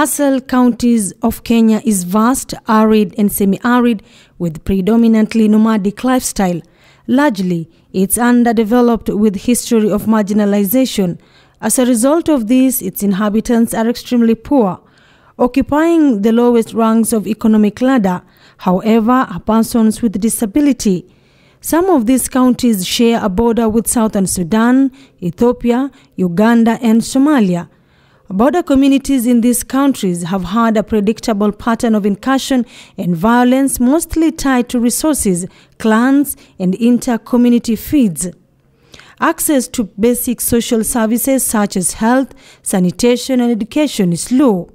ASAL counties of Kenya is vast, arid and semi-arid with predominantly nomadic lifestyle. Largely, it's underdeveloped with history of marginalization. As a result of this, its inhabitants are extremely poor, occupying the lowest rungs of economic ladder, however, are persons with disability. Some of these counties share a border with Southern Sudan, Ethiopia, Uganda and Somalia. Border communities in these countries have had a predictable pattern of incursion and violence mostly tied to resources, clans and inter-community feuds. Access to basic social services such as health, sanitation and education is low.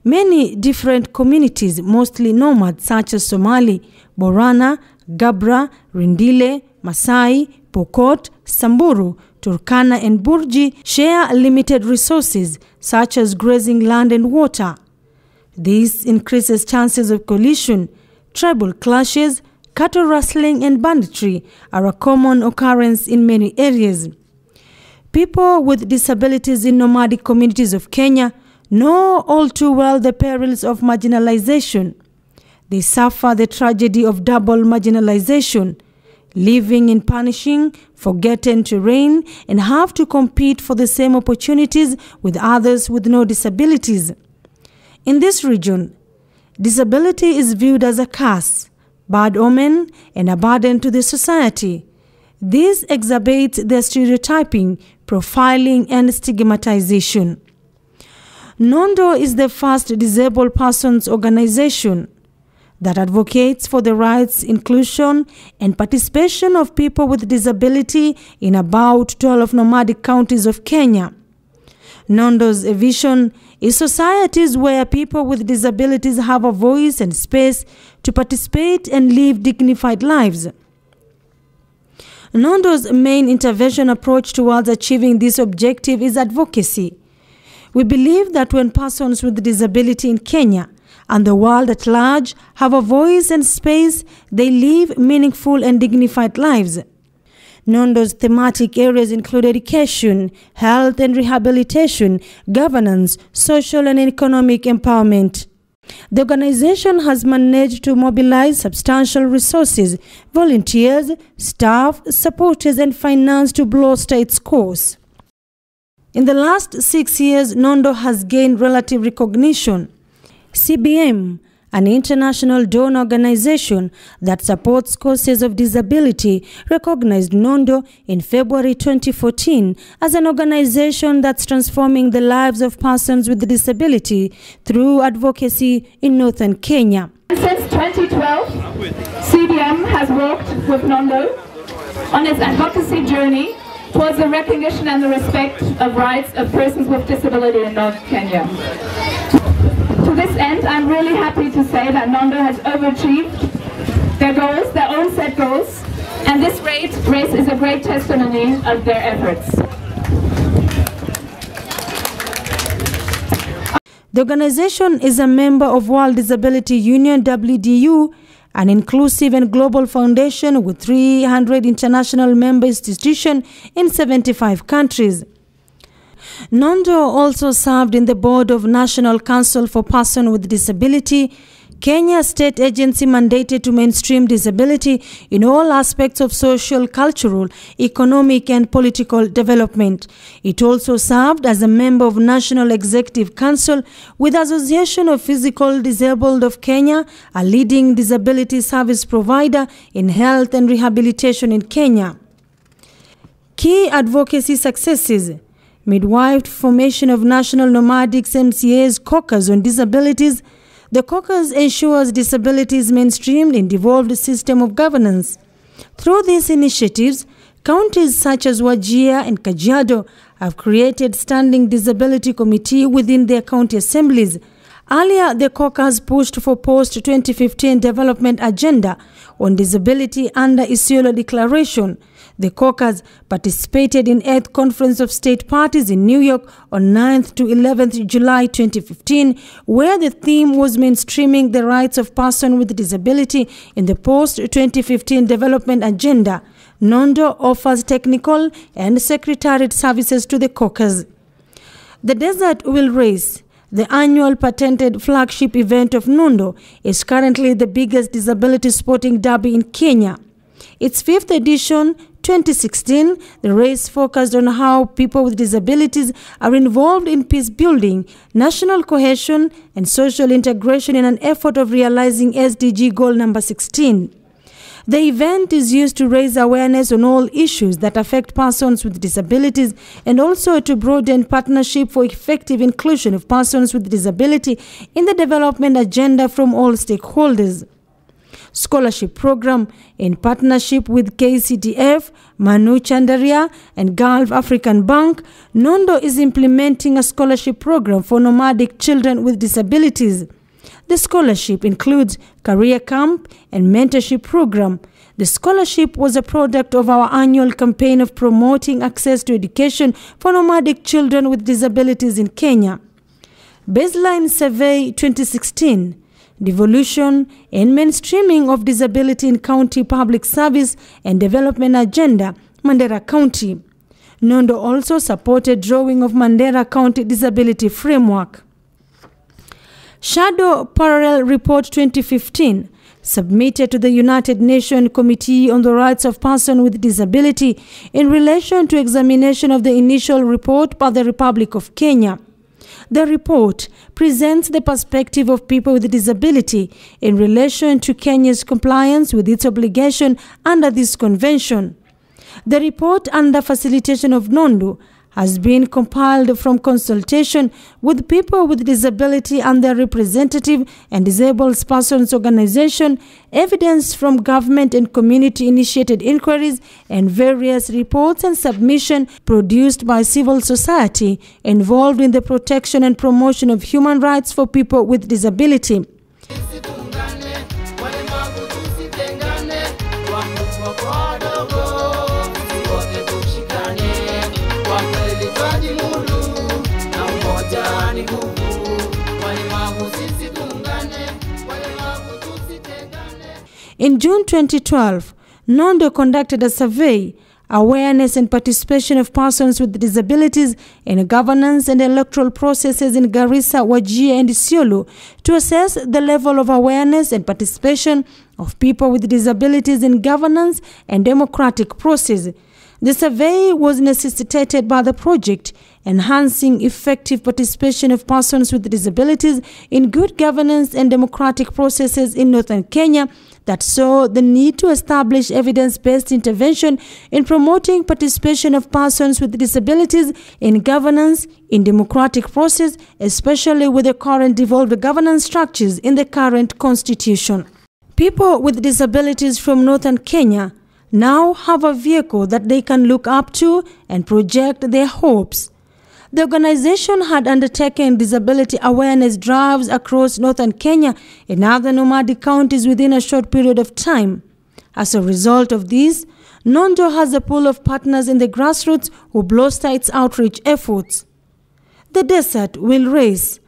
Many different communities, mostly nomads such as Somali, Borana, Gabra, Rendile, Masai, Pokot, Samburu, Turkana and Burji share limited resources such as grazing land and water. This increases chances of collision. Tribal clashes, cattle rustling and banditry are a common occurrence in many areas. People with disabilities in nomadic communities of Kenya know all too well the perils of marginalization. They suffer the tragedy of double marginalization, living in punishing, forgotten terrain, and have to compete for the same opportunities with others with no disabilities. In this region, disability is viewed as a curse, bad omen, and a burden to the society. This exacerbates their stereotyping, profiling, and stigmatization. Nondo is the first disabled persons organization that advocates for the rights, inclusion, and participation of people with disability in about 12 nomadic counties of Kenya. Nondo's vision is societies where people with disabilities have a voice and space to participate and live dignified lives. Nondo's main intervention approach towards achieving this objective is advocacy. We believe that when persons with disability in Kenya and the world at large have a voice and space, they live meaningful and dignified lives. Nondo's thematic areas include education, health and rehabilitation, governance, social and economic empowerment. The organization has managed to mobilize substantial resources, volunteers, staff, supporters and finance to bolster its course. In the last 6 years, Nondo has gained relative recognition. CBM, an international donor organization that supports causes of disability, recognized Nondo in February 2014 as an organization that's transforming the lives of persons with disability through advocacy in northern Kenya. Since 2012, CBM has worked with Nondo on its advocacy journey towards the recognition and the respect of rights of persons with disability in North Kenya. To this end, I'm really happy to say that Nondo has overachieved their goals, their own set goals, and this race is a great testimony of their efforts. The organization is a member of World Disability Union (WDU), an inclusive and global foundation with 300 international member institutions in 75 countries. Nondo also served in the board of National Council for Persons with Disability, Kenya state agency mandated to mainstream disability in all aspects of social, cultural, economic and political development. It also served as a member of National Executive Council with Association of Physical Disabled of Kenya, a leading disability service provider in health and rehabilitation in Kenya. Key advocacy successes: midwife formation of National Nomadics MCA's caucus on disabilities. The caucus ensures disability is mainstreamed in devolved system of governance. Through these initiatives, counties such as Wajir and Kajiado have created standing disability committee within their county assemblies. Earlier, the caucus pushed for post-2015 development agenda on disability under Isiolo Declaration. The caucus participated in 8th Conference of State Parties in New York on 9th to 11th July 2015, where the theme was mainstreaming the rights of persons with disability in the post-2015 development agenda. Nondo offers technical and secretariat services to the caucus. The desert will race. The annual patented flagship event of Nondo is currently the biggest disability sporting derby in Kenya. Its 5th edition, 2016, the race focused on how people with disabilities are involved in peace building, national cohesion, and social integration in an effort of realizing SDG goal number 16. The event is used to raise awareness on all issues that affect persons with disabilities and also to broaden partnership for effective inclusion of persons with disability in the development agenda from all stakeholders. Scholarship program in partnership with KCDF, Manu Chandaria, and Gulf African Bank, Nondo is implementing a scholarship program for nomadic children with disabilities. The scholarship includes career camp and mentorship program. The scholarship was a product of our annual campaign of promoting access to education for nomadic children with disabilities in Kenya. Baseline Survey 2016. Devolution and mainstreaming of disability in county public service and development agenda, Mandera County. Nondo also supported drawing of Mandera County Disability Framework. Shadow Parallel Report 2015, submitted to the United Nations Committee on the Rights of Persons with Disability in relation to examination of the initial report by the Republic of Kenya. The report presents the perspective of people with disability in relation to Kenya's compliance with its obligation under this convention. The report, under facilitation of Nondo, has been compiled from consultation with people with disability and their representative and disabled persons organization, evidence from government and community-initiated inquiries, and various reports and submissions produced by civil society involved in the protection and promotion of human rights for people with disability. In June 2012, Nondo conducted a survey, awareness and participation of persons with disabilities in governance and electoral processes in Garissa, Wajir and Isiolo to assess the level of awareness and participation of people with disabilities in governance and democratic process. The survey was necessitated by the project enhancing effective participation of persons with disabilities in good governance and democratic processes in northern Kenya that saw the need to establish evidence-based intervention in promoting participation of persons with disabilities in governance in democratic process, especially with the current devolved governance structures in the current constitution. People with disabilities from northern Kenya now have a vehicle that they can look up to and project their hopes. The organization had undertaken disability awareness drives across northern Kenya and other nomadic counties within a short period of time. As a result of this, Nondo has a pool of partners in the grassroots who bolster its outreach efforts. The Desert Will Race.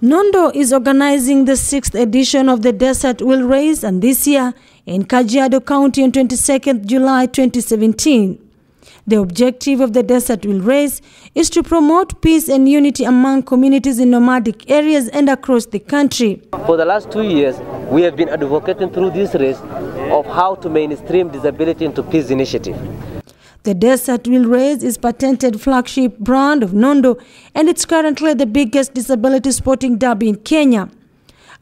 Nondo is organizing the 6th edition of the Desert Will Race, and this year in Kajiado County on 22nd July 2017. The objective of the Desert Will Race is to promote peace and unity among communities in nomadic areas and across the country. For the last 2 years, we have been advocating through this race of how to mainstream disability into peace initiative. The Desert Will Race is patented flagship brand of Nondo, and it's currently the biggest disability sporting derby in Kenya.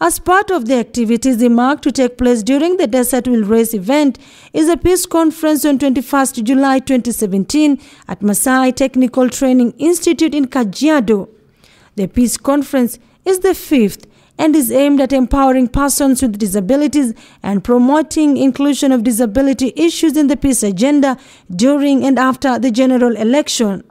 As part of the activities earmarked to take place during the Desert Will Race event is a peace conference on 21st July 2017 at Masai Technical Training Institute in Kajiado. The peace conference is the 5th and is aimed at empowering persons with disabilities and promoting inclusion of disability issues in the peace agenda during and after the general election.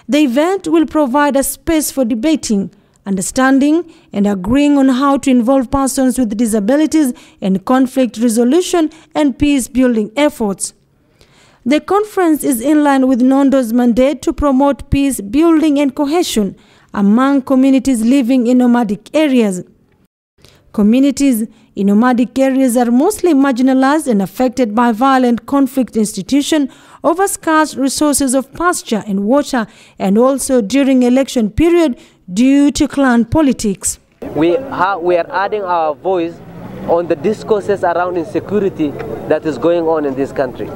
The event will provide a space for debating, understanding and agreeing on how to involve persons with disabilities in conflict resolution and peace-building efforts. The conference is in line with Nondo's mandate to promote peace building and cohesion among communities living in nomadic areas. Communities in nomadic areas are mostly marginalized and affected by violent conflict institution over scarce resources of pasture and water, and also during election period due to clan politics. We are adding our voice on the discourses around insecurity that is going on in this country.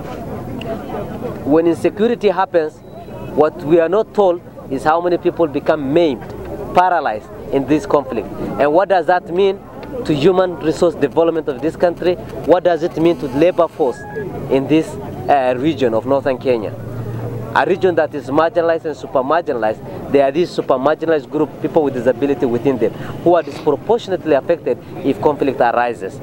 When insecurity happens, what we are not told is how many people become maimed, paralyzed in this conflict. And what does that mean to human resource development of this country? What does it mean to labor force in this region of northern Kenya? A region that is marginalized and super marginalized. There are these super marginalized group, people with disability within them, who are disproportionately affected if conflict arises.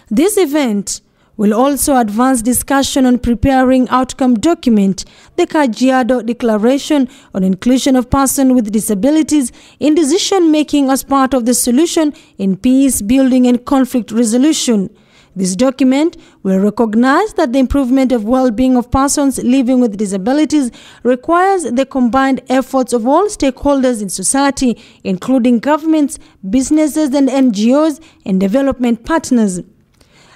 This event will also advance discussion on preparing outcome document, the Kajiado Declaration on Inclusion of Persons with Disabilities in Decision-Making as part of the solution in peace building and conflict resolution. This document will recognize that the improvement of well-being of persons living with disabilities requires the combined efforts of all stakeholders in society, including governments, businesses and NGOs, and development partners.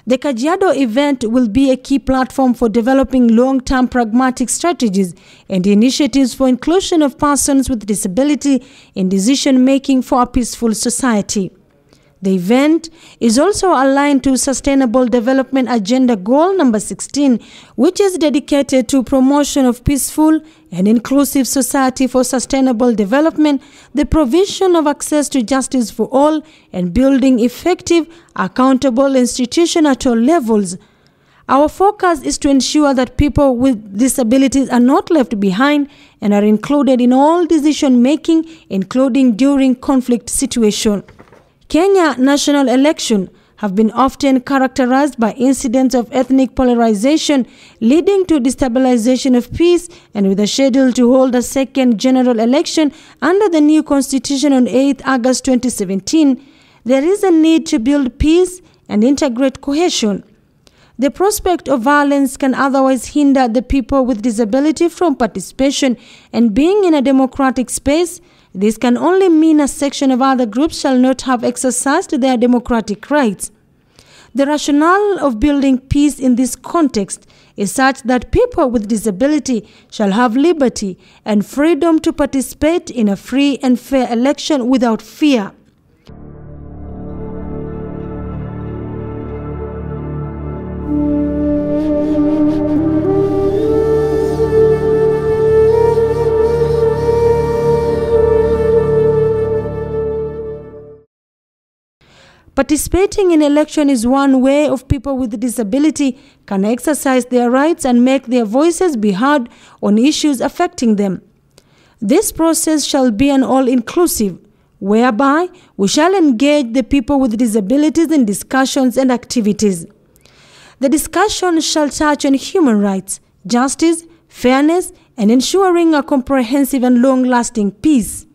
The Kajiado event will be a key platform for developing long-term pragmatic strategies and initiatives for inclusion of persons with disability in decision-making for a peaceful society. The event is also aligned to Sustainable Development Agenda Goal number 16, which is dedicated to promotion of peaceful and inclusive society for sustainable development, the provision of access to justice for all, and building effective, accountable institutions at all levels. Our focus is to ensure that people with disabilities are not left behind and are included in all decision-making, including during conflict situations. Kenya national elections have been often characterized by incidents of ethnic polarization leading to destabilization of peace, and with a schedule to hold a second general election under the new constitution on 8 August 2017, there is a need to build peace and integrate cohesion. The prospect of violence can otherwise hinder the people with disability from participation and being in a democratic space. This can only mean a section of other groups shall not have exercised their democratic rights. The rationale of building peace in this context is such that people with disability shall have liberty and freedom to participate in a free and fair election without fear. Participating in election is one way of people with disability can exercise their rights and make their voices be heard on issues affecting them. This process shall be an all-inclusive, whereby we shall engage the people with disabilities in discussions and activities. The discussion shall touch on human rights, justice, fairness, and ensuring a comprehensive and long-lasting peace.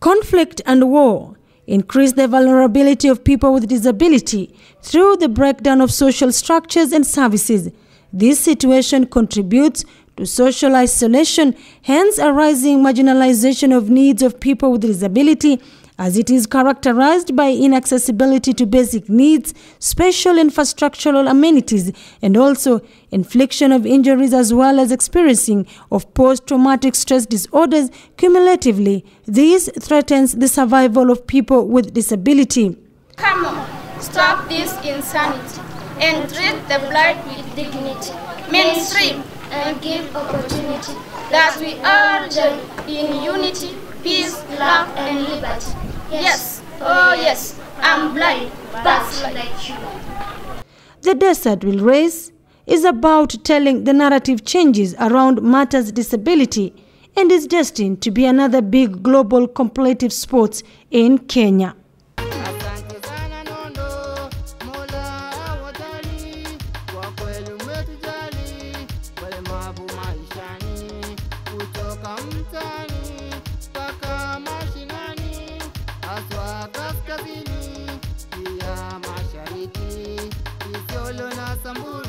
Conflict and war increase the vulnerability of people with disability through the breakdown of social structures and services. This situation contributes to social isolation, hence arising marginalization of needs of people with disability, as it is characterized by inaccessibility to basic needs, special infrastructural amenities, and also infliction of injuries, as well as experiencing of post-traumatic stress disorders. Cumulatively, this threatens the survival of people with disability. Come on, stop this insanity and treat the blind with dignity. Mainstream and give opportunity that we all join in unity, peace, love, and liberty. Yes, oh yes, I'm blind, but like you. The Desert Will Race is about telling the narrative changes around matters disability and is destined to be another big global competitive sport in Kenya. Kaskazini, pia mashariki, Isiolo na Samburu.